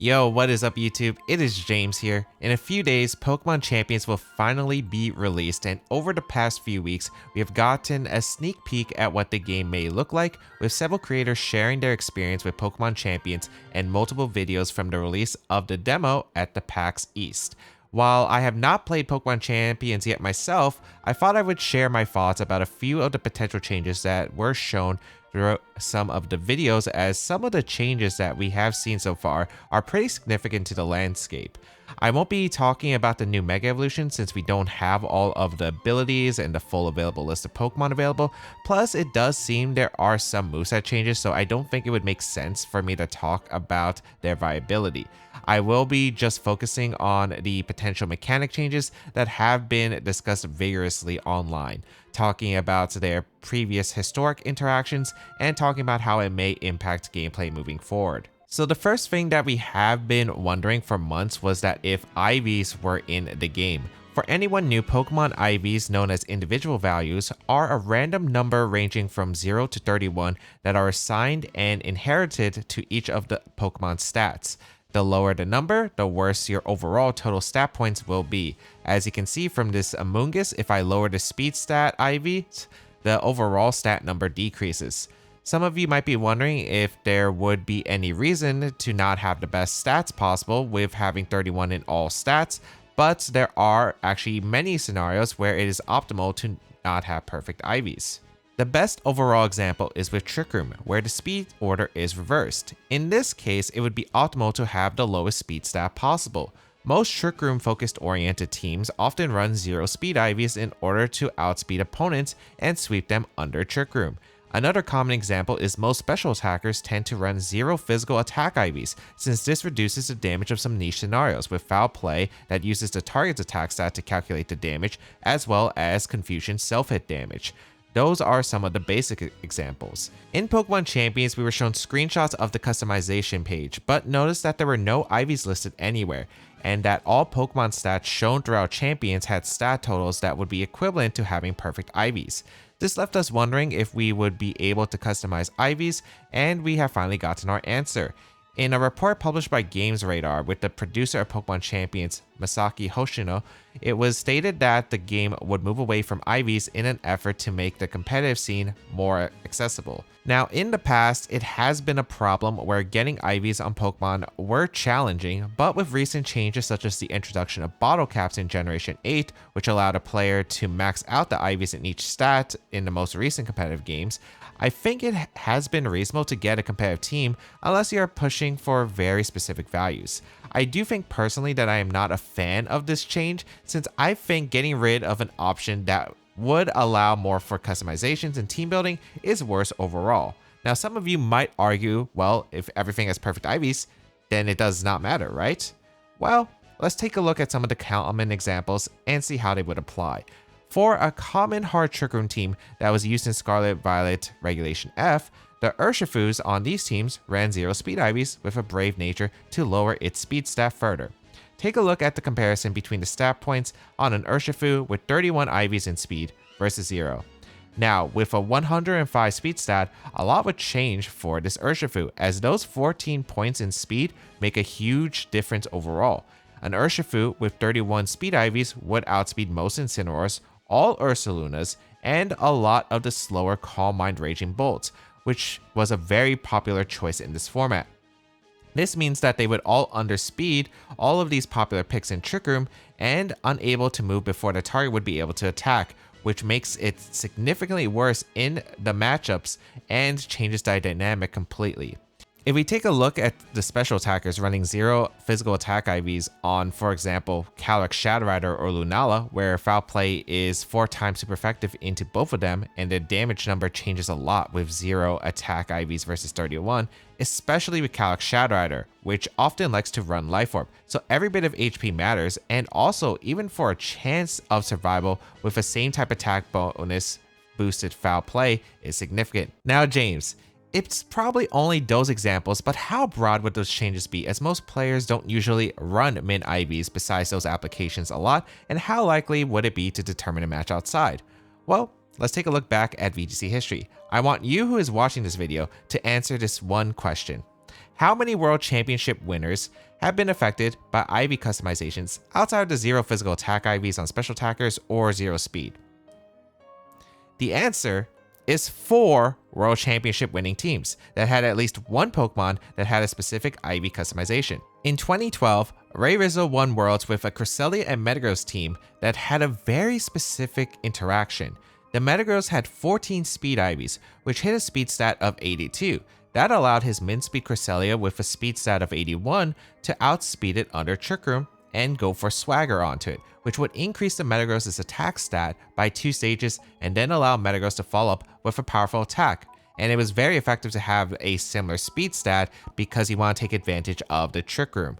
Yo, what is up YouTube? It is James here. In a few days, Pokemon Champions will finally be released, and over the past few weeks, we have gotten a sneak peek at what the game may look like, with several creators sharing their experience with Pokemon Champions and multiple videos from the release of the demo at the PAX East. While I have not played Pokemon Champions yet myself, I thought I would share my thoughts about a few of the potential changes that were shown throughout some of the videos, as some of the changes that we have seen so far are pretty significant to the landscape. I won't be talking about the new Mega Evolution since we don't have all of the abilities and the full available list of Pokemon available. Plus, it does seem there are some moveset changes, so I don't think it would make sense for me to talk about their viability. I will be just focusing on the potential mechanic changes that have been discussed vigorously online, talking about their previous historic interactions and talking about how it may impact gameplay moving forward. So the first thing that we have been wondering for months was that if IVs were in the game. For anyone new, Pokemon IVs, known as individual values, are a random number ranging from 0 to 31 that are assigned and inherited to each of the Pokemon stats. The lower the number, the worse your overall total stat points will be. As you can see from this Among Us, if I lower the speed stat IV, the overall stat number decreases. Some of you might be wondering if there would be any reason to not have the best stats possible with having 31 in all stats, but there are actually many scenarios where it is optimal to not have perfect IVs. The best overall example is with Trick Room, where the speed order is reversed. In this case, it would be optimal to have the lowest speed stat possible. Most Trick Room focused oriented teams often run 0 speed IVs in order to outspeed opponents and sweep them under Trick Room. Another common example is most special attackers tend to run 0 physical attack IVs, since this reduces the damage of some niche scenarios with foul play that uses the target's attack stat to calculate the damage, as well as Confusion self-hit damage. Those are some of the basic examples. In Pokemon Champions, we were shown screenshots of the customization page, but noticed that there were no IVs listed anywhere, and that all Pokemon stats shown throughout Champions had stat totals that would be equivalent to having perfect IVs. This left us wondering if we would be able to customize IVs, and we have finally gotten our answer. In a report published by GamesRadar with the producer of Pokemon Champions, Masaki Hoshino, it was stated that the game would move away from IVs in an effort to make the competitive scene more accessible. Now, in the past, it has been a problem where getting IVs on Pokemon were challenging, but with recent changes such as the introduction of bottle caps in Generation 8, which allowed a player to max out the IVs in each stat in the most recent competitive games, I think it has been reasonable to get a competitive team unless you are pushing for very specific values. I do think personally that I am not a fan of this change, since I think getting rid of an option that would allow more for customizations and team building is worse overall. Now, some of you might argue, well, if everything has perfect IVs, then it does not matter, right? Well, let's take a look at some of the common examples and see how they would apply. For a common hard Trick Room team that was used in Scarlet Violet Regulation F, the Urshifus on these teams ran 0 speed IVs with a Brave Nature to lower its speed stat further. Take a look at the comparison between the stat points on an Urshifu with 31 IVs in speed versus 0. Now, with a 105 speed stat, a lot would change for this Urshifu, as those 14 points in speed make a huge difference overall. An Urshifu with 31 speed IVs would outspeed most Incineroars, all Ursalunas, and a lot of the slower Calm Mind Raging Bolts, which was a very popular choice in this format. This means that they would all underspeed all of these popular picks in Trick Room and unable to move before the target would be able to attack, which makes it significantly worse in the matchups and changes the dynamic completely. If we take a look at the special attackers running 0 physical attack IVs on, for example, Calyrex Shadow Rider or Lunala, where foul play is 4 times super effective into both of them, and the damage number changes a lot with 0 attack IVs versus 31, especially with Calyrex Shadow Rider, which often likes to run Life Orb, so every bit of HP matters, and also even for a chance of survival with the same type attack bonus boosted foul play is significant. Now, James, it's probably only those examples, but how broad would those changes be, as most players don't usually run min IVs besides those applications a lot, and how likely would it be to determine a match outside? Well, let's take a look back at VGC history. I want you who is watching this video to answer this one question. How many World Championship winners have been affected by IV customizations outside of the 0 physical attack IVs on special attackers or 0 speed? The answer is 4 World Championship winning teams that had at least one Pokemon that had a specific IV customization. In 2012, Ray Rizzo won Worlds with a Cresselia and Metagross team that had a very specific interaction. The Metagross had 14 speed IVs, which hit a speed stat of 82. That allowed his min-speed Cresselia with a speed stat of 81 to outspeed it under Trick Room and go for Swagger onto it, which would increase the Metagross' attack stat by 2 stages and then allow Metagross to follow up with a powerful attack. And it was very effective to have a similar speed stat because you want to take advantage of the Trick Room.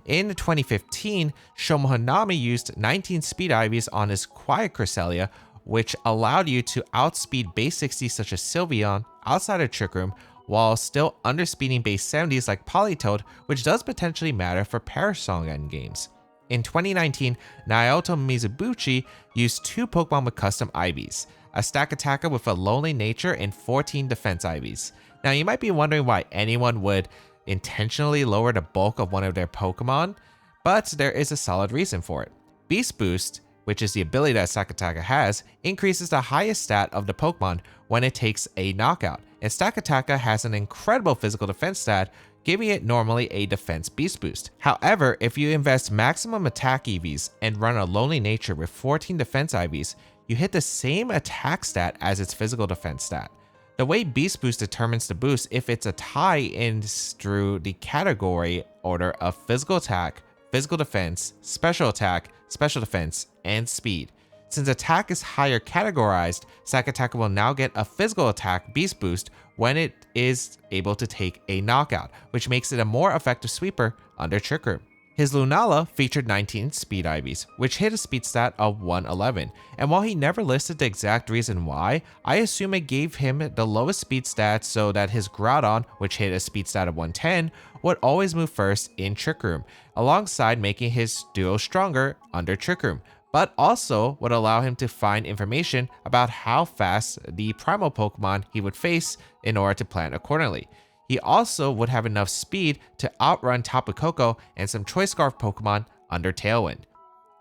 In 2015, Shomo Hanami used 19 speed IVs on his Quiet Cresselia, which allowed you to outspeed base 60s such as Sylveon outside of Trick Room, while still underspeeding base 70s like Politoed, which does potentially matter for Parasong endgames. In 2019, Naoto Mizubuchi used 2 Pokemon with custom IVs, a Stack Attacker with a Lonely Nature and 14 defense IVs. Now you might be wondering why anyone would intentionally lower the bulk of one of their Pokemon, but there is a solid reason for it. Beast Boost, which is the ability that Stack Attacker has, increases the highest stat of the Pokemon when it takes a knockout, and Stack Attacker has an incredible physical defense stat, giving it normally a defense beast boost. However, if you invest maximum attack EVs and run a Lonely Nature with 14 defense IVs, you hit the same attack stat as its physical defense stat. The way Beast Boost determines the boost if it's a tie is through the category order of physical attack, physical defense, special attack, special defense, and speed. Since attack is higher categorized, Stack Attacker will now get a physical attack beast boost when it is able to take a knockout, which makes it a more effective sweeper under Trick Room. His Lunala featured 19 speed IVs, which hit a speed stat of 111, and while he never listed the exact reason why, I assume it gave him the lowest speed stat so that his Groudon, which hit a speed stat of 110, would always move first in Trick Room, alongside making his duo stronger under Trick Room, but also would allow him to find information about how fast the primal Pokemon he would face in order to plan accordingly. He also would have enough speed to outrun Tapu Koko and some Choice Scarf Pokemon under Tailwind.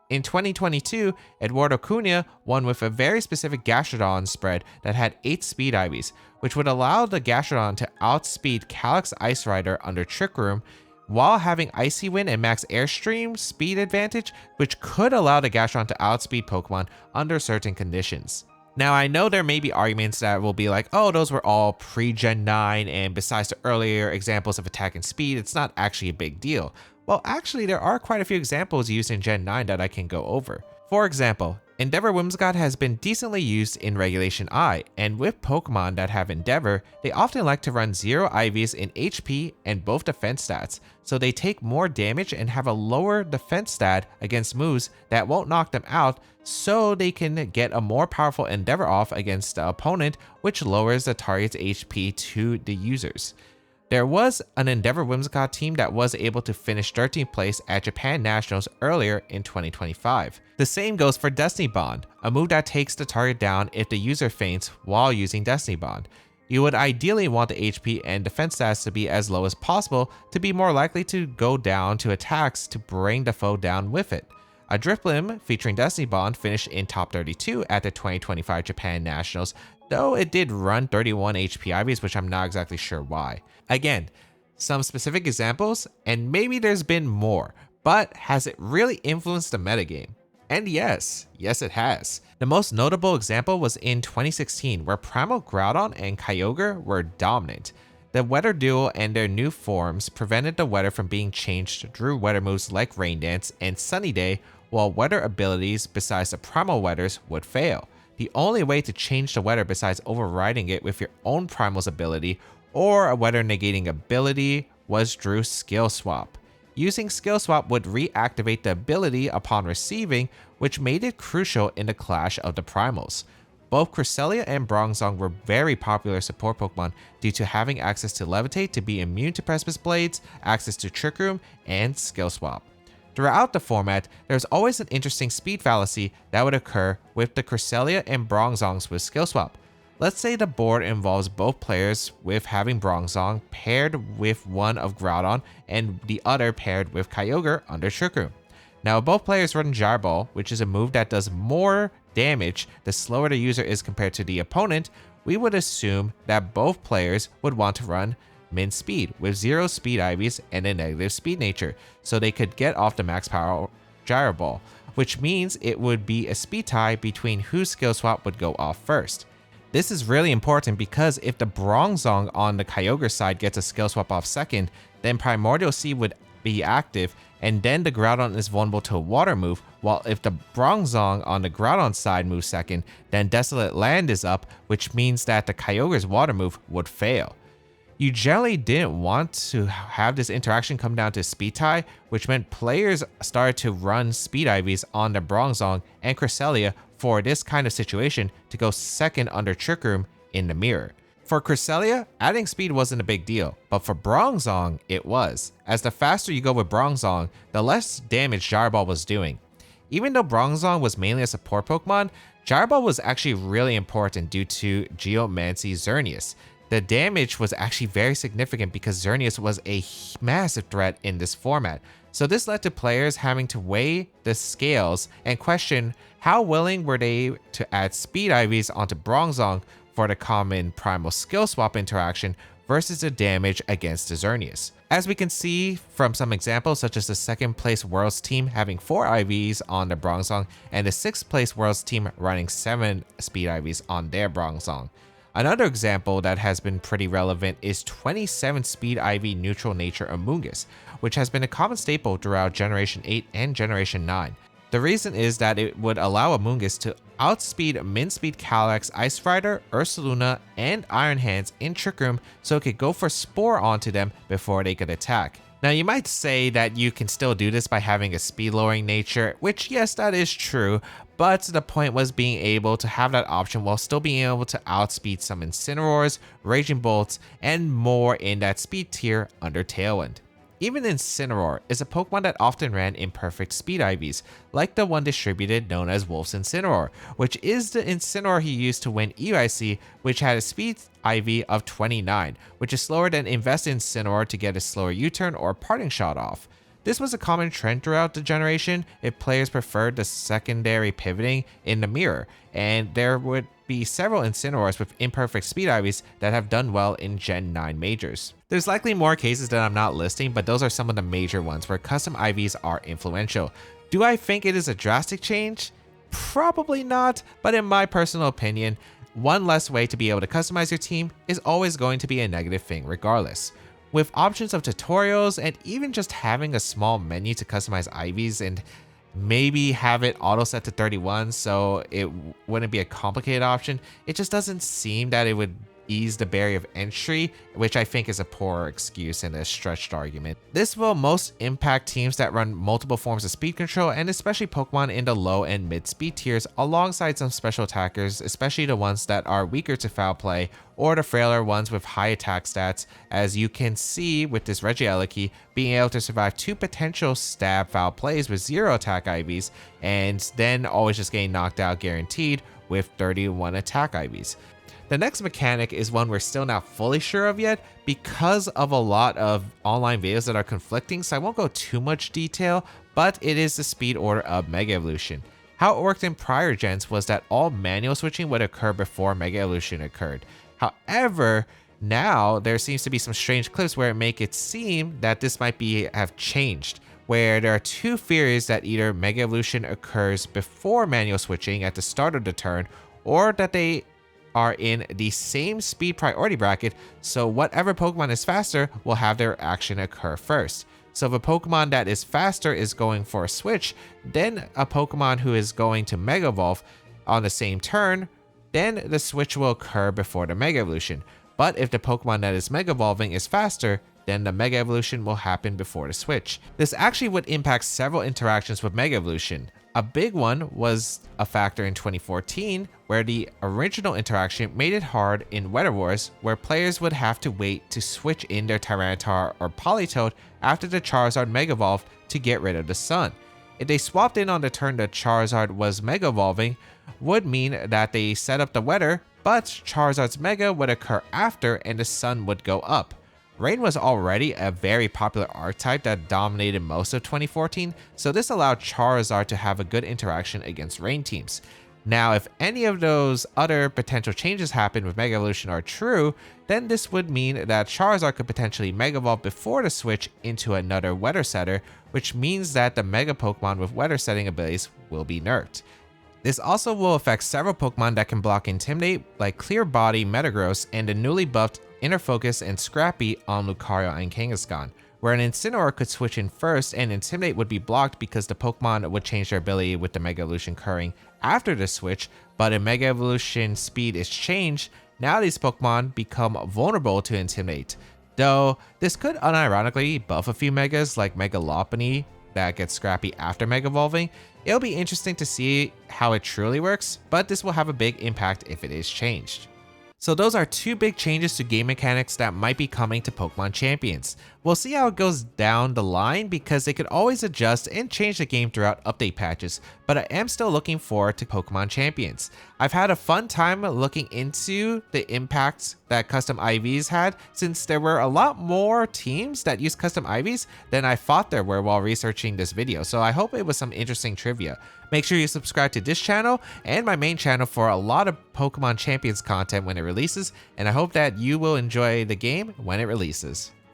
In 2022, Eduardo Cunha won with a very specific Gastrodon spread that had 8 speed IVs, which would allow the Gastrodon to outspeed Calyx Ice Rider under Trick Room, while having Icy Wind and Max Airstream speed advantage, which could allow the Gastrodon to outspeed Pokemon under certain conditions. Now, I know there may be arguments that will be like, oh, those were all pre-Gen 9, and besides the earlier examples of attack and speed, it's not actually a big deal. Well, actually, there are quite a few examples used in Gen 9 that I can go over. For example, Endeavor Whimsicott has been decently used in Regulation I, and with Pokemon that have Endeavor, they often like to run 0 IVs in HP and both defense stats, so they take more damage and have a lower defense stat against moves that won't knock them out, so they can get a more powerful Endeavor off against the opponent, which lowers the target's HP to the users. There was an Endeavor Whimsicott team that was able to finish 13th place at Japan Nationals earlier in 2025. The same goes for Destiny Bond, a move that takes the target down if the user faints while using Destiny Bond. You would ideally want the HP and defense stats to be as low as possible to be more likely to go down to attacks to bring the foe down with it. A Drifblim featuring Destiny Bond finished in top 32 at the 2025 Japan Nationals, though it did run 31 HP IVs, which I'm not exactly sure why. Again, some specific examples, and maybe there's been more, but has it really influenced the metagame? And yes it has. The most notable example was in 2016, where Primal Groudon and Kyogre were dominant. The Weather duo and their new forms prevented the weather from being changed through weather moves like Rain Dance and Sunny Day, while weather abilities besides the primal weathers would fail. The only way to change the weather besides overriding it with your own primal's ability or a weather negating ability was through Skill Swap. Using Skill Swap would reactivate the ability upon receiving, which made it crucial in the clash of the primals. Both Cresselia and Bronzong were very popular support Pokemon due to having access to Levitate to be immune to Precipice Blades, access to Trick Room, and Skill Swap. Throughout the format, there's always an interesting speed fallacy that would occur with the Cresselia and Bronzongs with Skill Swap. Let's say the board involves both players with having Bronzong paired with one of Groudon and the other paired with Kyogre under Trick Room. Now, both players run Gyro Ball, which is a move that does more damage the slower the user is compared to the opponent. We would assume that both players would want to run min speed with 0 speed IVs and a negative speed nature, so they could get off the max power Gyro Ball, which means it would be a speed tie between whose skill swap would go off first. This is really important because if the Bronzong on the Kyogre side gets a skill swap off second, then Primordial Sea would be active, and then the Groudon is vulnerable to a water move, while if the Bronzong on the Groudon side moves second, then Desolate Land is up, which means that the Kyogre's water move would fail. You generally didn't want to have this interaction come down to speed tie, which meant players started to run speed IVs on the Bronzong and Cresselia for this kind of situation to go second under Trick Room in the mirror. For Cresselia, adding speed wasn't a big deal, but for Bronzong, it was, as the faster you go with Bronzong, the less damage Gyro Ball was doing. Even though Bronzong was mainly a support Pokemon, Gyro Ball was actually really important due to Geomancy Xerneas. The damage was actually very significant because Xerneas was a massive threat in this format. So this led to players having to weigh the scales and question how willing were they to add speed IVs onto Bronzong for the common primal skill swap interaction versus the damage against the Xerneas. As we can see from some examples, such as the 2nd place Worlds team having 4 IVs on the Bronzong and the 6th place Worlds team running 7 speed IVs on their Bronzong. Another example that has been pretty relevant is 27 speed IV neutral nature Amoonguss, which has been a common staple throughout Generation 8 and Generation 9. The reason is that it would allow Amoonguss to outspeed min-speed Calyrex, Ice Rider, Ursaluna, and Iron Hands in Trick Room so it could go for Spore onto them before they could attack. Now you might say that you can still do this by having a speed lowering nature, which yes, that is true, but the point was being able to have that option while still being able to outspeed some Incineroars, Raging Bolts, and more in that speed tier under Tailwind. Even Incineroar is a Pokemon that often ran imperfect speed IVs, like the one distributed known as Wolf's Incineroar, which is the Incineroar he used to win EIC, which had a speed IV of 29, which is slower than Invest Incineroar to get a slower U-turn or parting shot off. This was a common trend throughout the generation if players preferred the secondary pivoting in the mirror, and there would be several Incineroars with imperfect speed IVs that have done well in Gen 9 majors. There's likely more cases that I'm not listing, but those are some of the major ones where custom IVs are influential. Do I think it is a drastic change? Probably not, but in my personal opinion, one less way to be able to customize your team is always going to be a negative thing regardless. With options of tutorials and even just having a small menu to customize IVs and maybe have it auto set to 31 so it wouldn't be a complicated option, it just doesn't seem that it would ease the barrier of entry, which I think is a poor excuse and a stretched argument. This will most impact teams that run multiple forms of speed control and especially Pokemon in the low and mid speed tiers alongside some special attackers, especially the ones that are weaker to foul play or the frailer ones with high attack stats, as you can see with this Regieleki being able to survive 2 potential stab foul plays with 0 attack IVs and then always just getting knocked out guaranteed with 31 attack IVs. The next mechanic is one we're still not fully sure of yet because of a lot of online videos that are conflicting, so I won't go too much detail, but it is the speed order of Mega Evolution. How it worked in prior gens was that all manual switching would occur before Mega Evolution occurred. However, now there seems to be some strange clips where it make it seem that this might have changed, where there are 2 theories that either Mega Evolution occurs before manual switching at the start of the turn, or that they are in the same speed priority bracket, so whatever Pokemon is faster will have their action occur first. So if a Pokemon that is faster is going for a switch, then a Pokemon who is going to Mega Evolve on the same turn, then the switch will occur before the Mega Evolution. But if the Pokemon that is Mega Evolving is faster, then the Mega Evolution will happen before the switch. This actually would impact several interactions with Mega Evolution. A big one was a factor in 2014, where the original interaction made it hard in Weather Wars, where players would have to wait to switch in their Tyranitar or Politoed after the Charizard Mega Evolved to get rid of the Sun. If they swapped in on the turn that Charizard was Mega Evolving, would mean that they set up the weather, but Charizard's Mega would occur after and the sun would go up. Rain was already a very popular archetype that dominated most of 2014, so this allowed Charizard to have a good interaction against Rain teams. Now, if any of those other potential changes happen with Mega Evolution are true, then this would mean that Charizard could potentially Mega Evolve before the switch into another Weather Setter, which means that the Mega Pokemon with Weather Setting abilities will be nerfed. This also will affect several Pokemon that can block Intimidate, like Clear Body, Metagross, and the newly buffed Inner Focus and Scrappy on Lucario and Kangaskhan, where an Incineroar could switch in first and Intimidate would be blocked because the Pokemon would change their ability with the Mega Evolution occurring after the switch, but if Mega Evolution speed is changed, now these Pokemon become vulnerable to Intimidate. Though, this could unironically buff a few Megas like Mega Lopunny that gets Scrappy after Mega Evolving. It'll be interesting to see how it truly works, but this will have a big impact if it is changed. So those are two big changes to game mechanics that might be coming to Pokemon Champions. We'll see how it goes down the line because they could always adjust and change the game throughout update patches, but I am still looking forward to Pokemon Champions. I've had a fun time looking into the impacts that custom IVs had, since there were a lot more teams that use custom IVs than I thought there were while researching this video, so I hope it was some interesting trivia. Make sure you subscribe to this channel and my main channel for a lot of Pokemon Champions content when it releases, and I hope that you will enjoy the game when it releases.